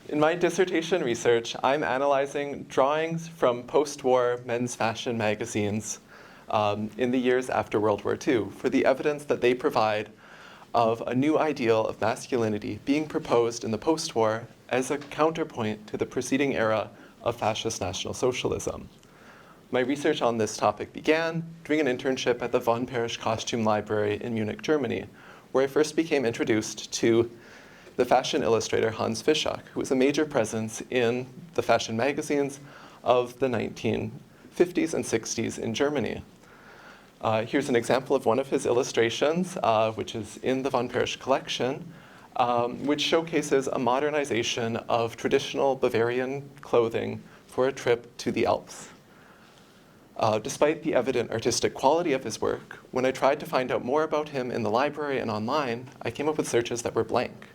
In my dissertation research, I'm analyzing drawings from post-war men's fashion magazines in the years after World War II for the evidence that they provide of a new ideal of masculinity being proposed in the post-war as a counterpoint to the preceding era of fascist National Socialism. My research on this topic began during an internship at the Von Perisch Costume Library in Munich, Germany, where I first became introduced to the fashion illustrator Hans Fischach, who was a major presence in the fashion magazines of the 1950s and 60s in Germany. Here's an example of one of his illustrations, which is in the Von Perisch collection, which showcases a modernization of traditional Bavarian clothing for a trip to the Alps. Despite the evident artistic quality of his work, when I tried to find out more about him in the library and online, I came up with searches that were blank.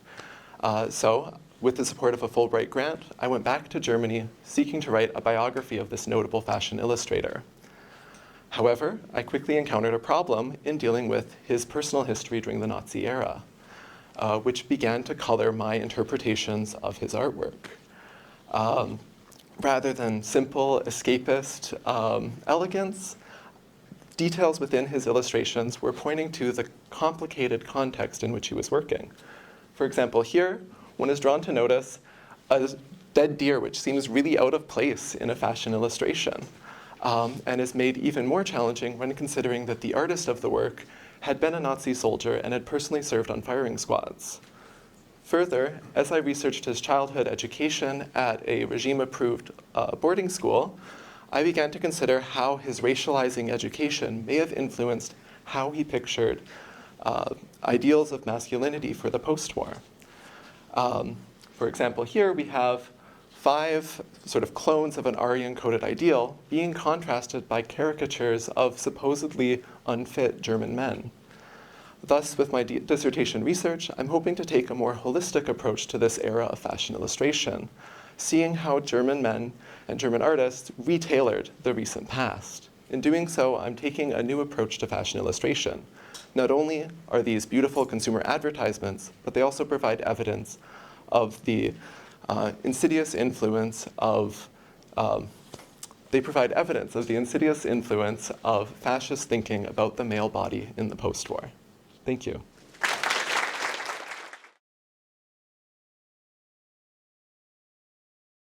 So, with the support of a Fulbright grant, I went back to Germany seeking to write a biography of this notable fashion illustrator. However, I quickly encountered a problem in dealing with his personal history during the Nazi era, which began to color my interpretations of his artwork. Rather than simple escapist elegance, details within his illustrations were pointing to the complicated context in which he was working. For example, here, one is drawn to notice a dead deer, which seems really out of place in a fashion illustration, and is made even more challenging when considering that the artist of the work had been a Nazi soldier and had personally served on firing squads. Further, as I researched his childhood education at a regime-approved boarding school, I began to consider how his racializing education may have influenced how he pictured ideals of masculinity for the post-war. For example, here we have 5 sort of clones of an Aryan-coded ideal being contrasted by caricatures of supposedly unfit German men. Thus, with my dissertation research, I'm hoping to take a more holistic approach to this era of fashion illustration, seeing how German men and German artists retailored the recent past. In doing so, I'm taking a new approach to fashion illustration. Not only are these beautiful consumer advertisements, but they also provide evidence of the insidious influence of fascist thinking about the male body in the post-war. Thank you.